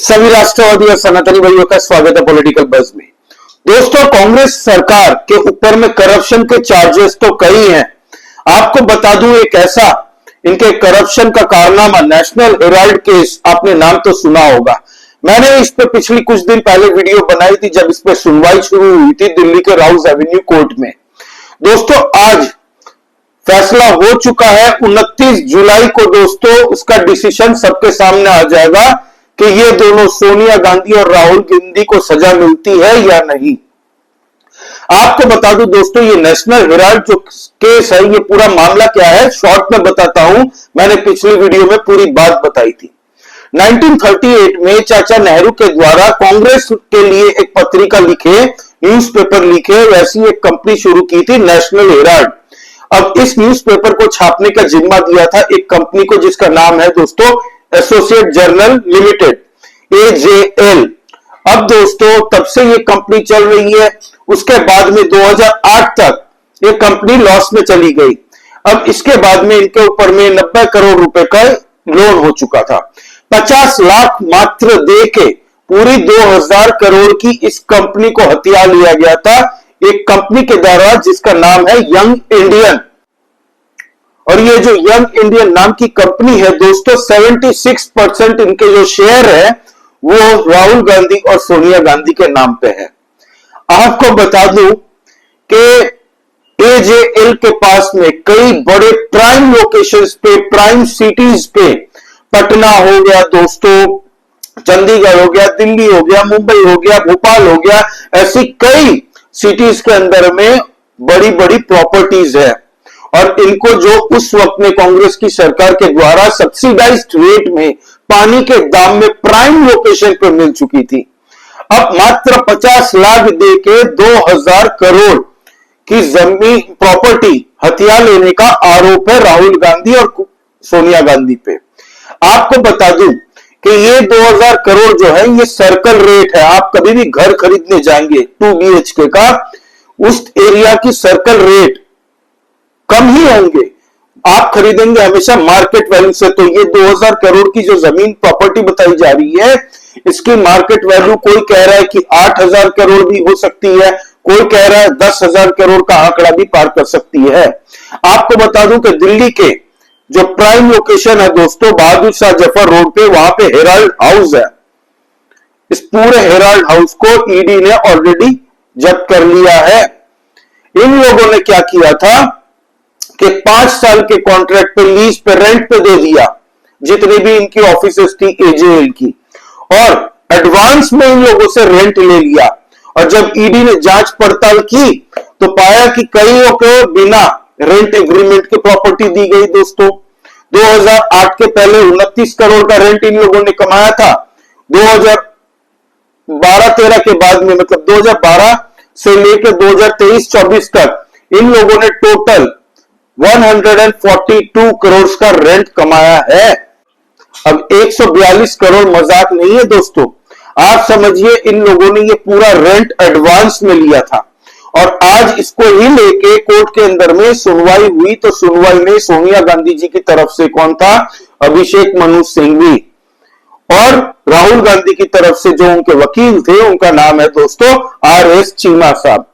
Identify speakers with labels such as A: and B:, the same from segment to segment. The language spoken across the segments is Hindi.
A: सभी राष्ट्रवादी और सनातनी भाइयों का स्वागत है पॉलिटिकल बज में। दोस्तों, कांग्रेस सरकार के ऊपर में करप्शन के चार्जेस तो कई हैं। आपको बता दूं एक ऐसा इनके करप्शन का कारनामा नेशनल हेराल्ड केस, आपने नाम तो सुना होगा। मैंने इस पे पिछली कुछ दिन पहले वीडियो बनाई थी जब इस पे सुनवाई शुरू हुई थी दिल्ली के राउज एवेन्यू कोर्ट में। दोस्तों, आज फैसला हो चुका है। 29 जुलाई को दोस्तों उसका डिसीजन सबके सामने आ जाएगा कि ये दोनों सोनिया गांधी और राहुल गांधी को सजा मिलती है या नहीं। आपको बता दूं दोस्तों, ये नेशनल हेराल्ड जो केस है, ये पूरा मामला क्या है शॉर्ट में बताता हूं। मैंने पिछली वीडियो में पूरी बात बताई थी। 1938 में चाचा नेहरू के द्वारा कांग्रेस के लिए एक पत्रिका लिखे, न्यूज़पेपर लिखे, वैसी एक कंपनी शुरू की थी नेशनल हेराल्ड। अब इस न्यूज़पेपर को छापने का जिम्मा दिया था एक कंपनी को जिसका नाम है दोस्तों एसोसिएट जर्नल लिमिटेड, AJL। अब दोस्तों तब से ये कंपनी चल रही है। उसके बाद में 2008 तक ये कंपनी लॉस में चली गई। अब इसके बाद में इनके ऊपर में 90 करोड़ रुपए का लोन हो चुका था। 50 लाख मात्र दे के पूरी 2000 करोड़ की इस कंपनी को हथिया लिया गया था एक कंपनी के द्वारा जिसका नाम है यंग इंडियन। और ये जो यंग इंडियन नाम की कंपनी है दोस्तों, 76% इनके जो शेयर है वो राहुल गांधी और सोनिया गांधी के नाम पे है। आपको बता दूं कि AJL के पास में कई बड़े प्राइम लोकेशंस पे, प्राइम सिटीज पे, पटना हो गया दोस्तों, चंडीगढ़ हो गया, दिल्ली हो गया, मुंबई हो गया, भोपाल हो गया, ऐसी कई सिटीज के अंदर में बड़ी बड़ी प्रॉपर्टीज है। और इनको जो उस वक्त में कांग्रेस की सरकार के द्वारा सब्सिडाइज्ड रेट में पानी के दाम में प्राइम लोकेशन पर मिल चुकी थी। अब मात्र 50 लाख दे के 2000 करोड़ की जमीन प्रॉपर्टी हथिया लेने का आरोप है राहुल गांधी और सोनिया गांधी पे। आपको बता दूं कि ये 2000 करोड़ जो है ये सर्कल रेट है। आप कभी भी घर खरीदने जाएंगे 2 BHK का, उस एरिया की सर्कल रेट कम ही होंगे। आप खरीदेंगे हमेशा मार्केट वैल्यू से। तो ये 2000 करोड़ की जो जमीन प्रॉपर्टी बताई जा रही है, इसकी मार्केट वैल्यू कोई कह रहा है कि 8000 करोड़ भी हो सकती है, कोई कह रहा है 10,000 करोड़ का आंकड़ा भी पार कर सकती है। आपको बता दूं कि दिल्ली के जो प्राइम लोकेशन है दोस्तों बहादुर शाह जफर रोड पे, वहां पे हेराल्ड हाउस है। इस पूरे हेराल्ड हाउस को ईडी ने ऑलरेडी जब्त कर लिया है। इन लोगों ने क्या किया था कि 5 साल के कॉन्ट्रैक्ट पे, लीज पे, रेंट पे दे दिया जितनी भी इनकी ऑफिसेस थी AJL की, और एडवांस में इन लोगों से रेंट ले लिया। और जब ईडी ने जांच पड़ताल की तो पाया कि कईयों को बिना रेंट एग्रीमेंट की प्रॉपर्टी दी गई। दोस्तों 2008 के पहले 29 करोड़ का रेंट इन लोगों ने कमाया था। 2012-13 के बाद में, मतलब 2012 से लेकर 2023-24 तक इन लोगों ने टोटल 142 करोड़ का रेंट कमाया है। अब 142 करोड़ मजाक नहीं है दोस्तों। आप समझिए इन लोगों ने ये पूरा रेंट एडवांस में लिया था। और आज इसको ही लेके कोर्ट के अंदर में सुनवाई हुई तो सुनवाई में सोनिया गांधी जी की तरफ से कौन था? अभिषेक मनु सिंघवी। और राहुल गांधी की तरफ से जो उनके वकील थे उनका नाम है दोस्तों RS चीमा साहब।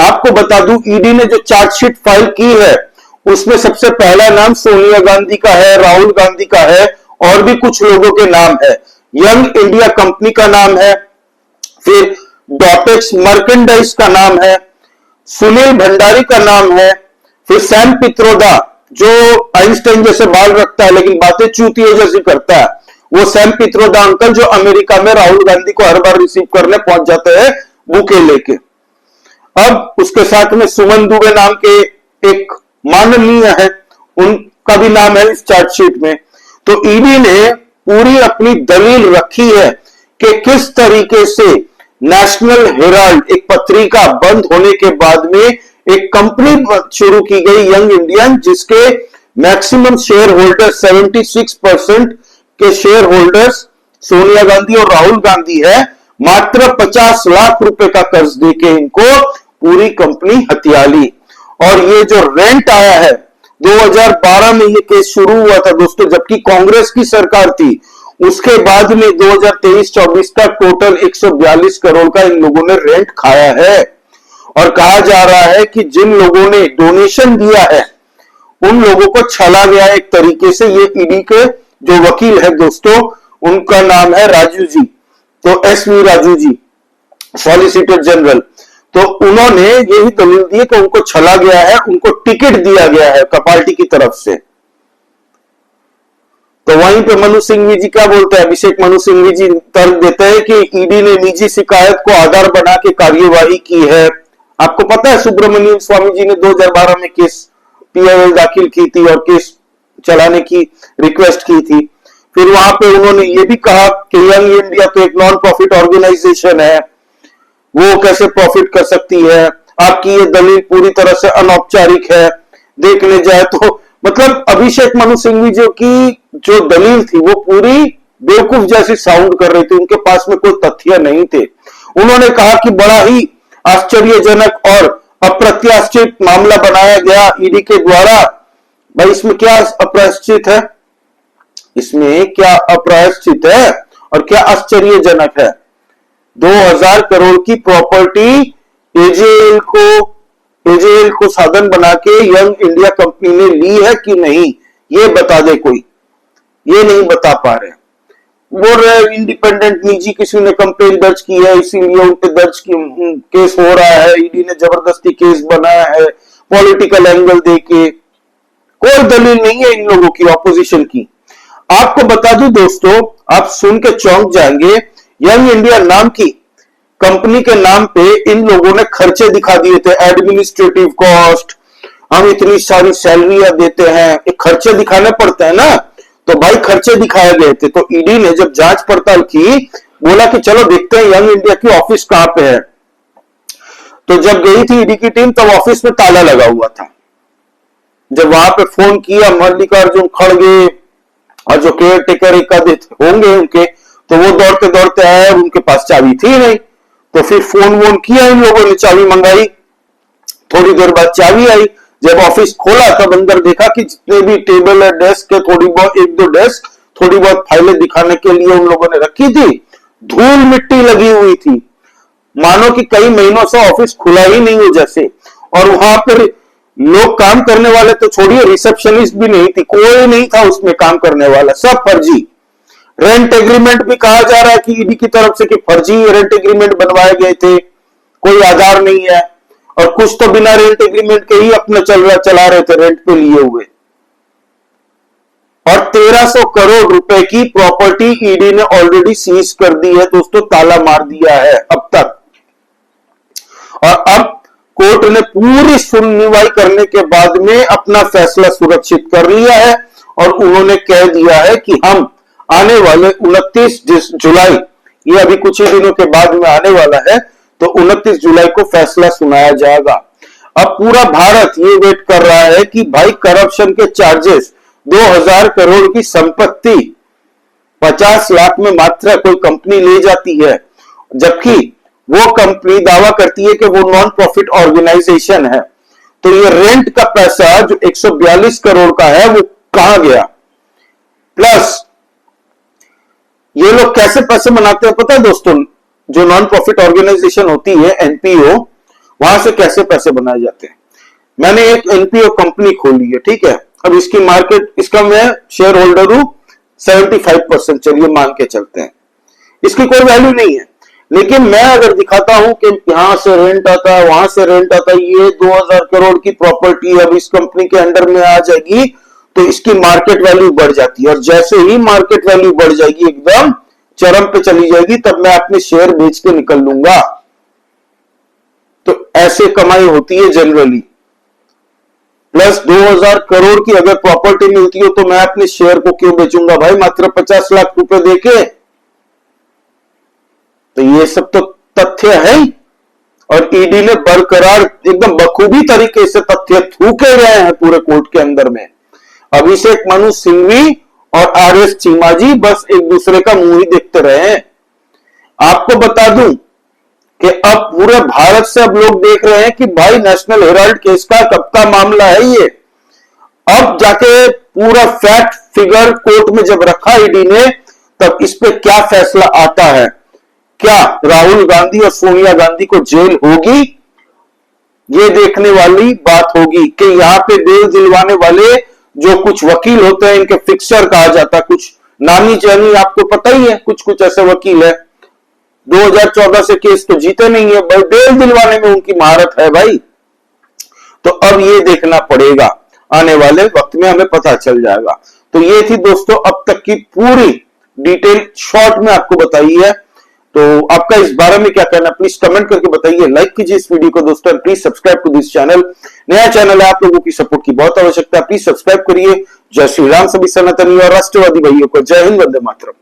A: आपको बता दूं ईडी ने जो चार्जशीट फाइल की है उसमें सबसे पहला नाम सोनिया गांधी का है, राहुल गांधी का है, और भी कुछ लोगों के नाम है। यंग इंडिया कंपनी का नाम है, फिर डॉटेक्स मर्केंडाइज का नाम है, सुनील भंडारी का नाम है, फिर सैम पित्रोदा जो आइंस्टाइन जैसे बाल रखता है लेकिन बातें चूतिया जैसी करता है, वो सैम पित्रोदा अंकल जो अमेरिका में राहुल गांधी को हर बार रिसीव करने पहुंच जाते हैं बुके लेके। अब उसके साथ में सुमन दुबे नाम के एक माननीय है, उनका भी नाम है इस चार्जशीट में। तो ईडी ने पूरी अपनी दलील रखी है कि किस तरीके से नेशनल हेराल्ड एक पत्रिका बंद होने के बाद में एक कंपनी शुरू की गई यंग इंडियन, जिसके मैक्सिमम शेयर होल्डर 76% के शेयर होल्डर्स सोनिया गांधी और राहुल गांधी है। मात्र 50 लाख रुपए का कर्ज देके इनको पूरी कंपनी हथिया ली। और ये जो रेंट आया है 2012 में ये केस शुरू हुआ था दोस्तों, जबकि कांग्रेस की सरकार थी। उसके बाद में 2023-24 का टोटल 142 करोड़ का इन लोगों ने रेंट खाया है। और कहा जा रहा है कि जिन लोगों ने डोनेशन दिया है उन लोगों को छला गया एक तरीके से। ये ईडी के जो वकील है दोस्तों, उनका नाम है राजू जी, तो SV Raju ji, solicitor general. तो उन्होंने यही दलील दी कि उनको छला गया है, उनको टिकट दिया गया है पार्टी की तरफ से। तो वहीं पे मनु सिंघवी जी क्या बोलते हैं, अभिषेक मनु सिंघवी जी तर्क देते हैं कि ईडी ने निजी शिकायत को आधार बना के कार्यवाही की है। आपको पता है सुब्रमण्यम स्वामी जी ने 2012 में केस पीआईएल दाखिल की थी और केस चलाने की रिक्वेस्ट की थी। फिर वहां पे उन्होंने ये भी कहा कि यंग इंडिया तो एक नॉन प्रॉफिट ऑर्गेनाइजेशन है, वो कैसे प्रॉफिट कर सकती है, आपकी ये दलील पूरी तरह से अनौपचारिक है। देखने जाए तो मतलब अभिषेक मनु सिंघवी जी की जो दलील थी वो पूरी बेवकूफ जैसी साउंड कर रही थी, उनके पास में कोई तथ्य नहीं थे। उन्होंने कहा कि बड़ा ही आश्चर्यजनक और अप्रत्याशित मामला बनाया गया ईडी के द्वारा। भाई इसमें क्या अप्रायश्चित है, इसमें क्या अप्रायश्चित है और क्या आश्चर्यजनक है? 2000 करोड़ की प्रॉपर्टी एजेएल को साधन बना के यंग इंडिया कंपनी ने ली है कि नहीं, ये बता दे कोई। ये नहीं बता पा रहे। बोल रहे इंडिपेंडेंट निजी किसी ने कंप्लेन दर्ज की है, इसीलिए उन पे दर्ज केस हो रहा है, ईडी ने जबरदस्ती केस बनाया है पॉलिटिकल एंगल देके। कोई दलील नहीं है इन लोगों की, ऑपोजिशन की। आपको बता दूं दोस्तों, आप सुन के चौंक जाएंगे, यंग इंडिया नाम की कंपनी के नाम पे इन लोगों ने खर्चे दिखा दिए थे, एडमिनिस्ट्रेटिव कॉस्ट, हम इतनी सारी सैलरियां देते हैं, ये खर्चे दिखाने पड़ते हैं ना। तो भाई खर्चे दिखाए गए थे। तो ईडी ने जब जांच पड़ताल की, बोला कि चलो देखते हैं यंग इंडिया की ऑफिस कहां पे है। तो जब गई थी ईडी की टीम तब ऑफिस में ताला लगा हुआ था। जब वहां पे फोन किया मल्लिकार्जुन खड़गे और जो केयर टेकर एकाधिक होंगे उनके, तो वो दौड़ते दौड़ते आए और उनके पास चाबी थी नहीं। तो फिर फोन वोन किया इन लोगों ने, चाबी मंगाई, थोड़ी देर बाद चाबी आई। जब ऑफिस खोला तब अंदर देखा कि जितने भी टेबल है, डेस्क है, थोड़ी बहुत एक दो डेस्क, थोड़ी बहुत फाइलें दिखाने के लिए उन लोगों ने रखी थी, धूल मिट्टी लगी हुई थी, मानो कि कई महीनों से ऑफिस खुला ही नहीं हो जैसे। और वहां पर लोग काम करने वाले तो छोड़िए, रिसेप्शनिस्ट भी नहीं थी, कोई नहीं था उसमें काम करने वाला, सब फर्जी। रेंट एग्रीमेंट भी कहा जा रहा है कि ईडी की तरफ से कि फर्जी रेंट एग्रीमेंट बनवाए गए थे, कोई आधार नहीं है। और कुछ तो बिना रेंट एग्रीमेंट के ही अपना चला रहे थे, रेंट पे लिए हुए। और 1300 करोड़ रुपए की प्रॉपर्टी ईडी ने ऑलरेडी सीज कर दी है दोस्तों, ताला मार दिया है अब तक। और अब कोर्ट ने पूरी सुनवाई करने के बाद में अपना फैसला सुरक्षित कर लिया है और उन्होंने कह दिया है कि हम आने वाले 29 जुलाई, ये अभी कुछ ही दिनों के बाद में आने वाला है, तो 29 जुलाई को फैसला सुनाया जाएगा। अब पूरा भारत ये वेट कर रहा है कि भाई करप्शन के चार्जेस, 2000 करोड़ की संपत्ति 50 लाख में मात्र कोई कंपनी ले जाती है, जबकि वो कंपनी दावा करती है कि वो नॉन प्रॉफिट ऑर्गेनाइजेशन है। तो ये रेंट का पैसा जो 142 करोड़ का है वो कहां गया? प्लस ये लोग कैसे पैसे बनाते हैं पता है दोस्तों? जो नॉन प्रॉफिट ऑर्गेनाइजेशन होती है एनपीओ, वहां से कैसे पैसे बनाए जाते हैं। मैंने एक एनपीओ कंपनी खोली है, ठीक है, अब इसकी मार्केट, इसका मैं शेयर होल्डर हूं 75%, चलिए मान के चलते हैं, इसकी कोई वैल्यू नहीं है। लेकिन मैं अगर दिखाता हूं कि यहां से रेंट आता है, वहां से रेंट आता है, ये 2000 करोड़ की प्रॉपर्टी अब इस कंपनी के अंडर में आ जाएगी, तो इसकी मार्केट वैल्यू बढ़ जाती है। और जैसे ही मार्केट वैल्यू बढ़ जाएगी, एकदम चरम पे चली जाएगी, तब मैं अपने शेयर बेच के निकल लूंगा। तो ऐसे कमाई होती है जनरली। प्लस 2000 करोड़ की अगर प्रॉपर्टी मिलती हो तो मैं अपने शेयर को क्यों बेचूंगा भाई, मात्र 50 लाख रुपए देके? तो ये सब तो तथ्य है ही। और ईडी ने बरकरार एकदम बखूबी तरीके से तथ्य थूके गए हैं पूरे कोर्ट के अंदर में। अभिषेक मनु सिंघवी और आरएस चीमा जी बस एक दूसरे का मुंह ही देखते रहे हैं। आपको बता दूं कि अब पूरे भारत से अब लोग देख रहे हैं कि भाई नेशनल हेराल्ड केस का कब का मामला है ये। अब जाके पूरा फैक्ट फिगर कोर्ट में जब रखा ईडी ने, तब इस पे क्या फैसला आता है। क्या राहुल गांधी और सोनिया गांधी को जेल होगी, ये देखने वाली बात होगी कि यहां पे बेल दिलवाने वाले जो कुछ वकील होते हैं, इनके फिक्सर कहा जाता है, कुछ नानी जानी आपको पता ही है, कुछ कुछ ऐसे वकील है 2014 से केस तो जीते नहीं है, बेल दिलवाने में उनकी महारत है भाई। तो अब ये देखना पड़ेगा, आने वाले वक्त में हमें पता चल जाएगा। तो ये थी दोस्तों अब तक की पूरी डिटेल शॉर्ट में आपको बताई है। तो आपका इस बारे में क्या कहना है प्लीज कमेंट करके बताइए, लाइक कीजिए इस वीडियो को दोस्तों, please subscribe to this channel. नया चैनल है, आप लोगों की सपोर्ट की बहुत आवश्यकता है, प्लीज सब्सक्राइब करिए। जय श्री राम सभी सनातनी और राष्ट्रवादी भाइयों को जय हिंद, वंदे मातरम।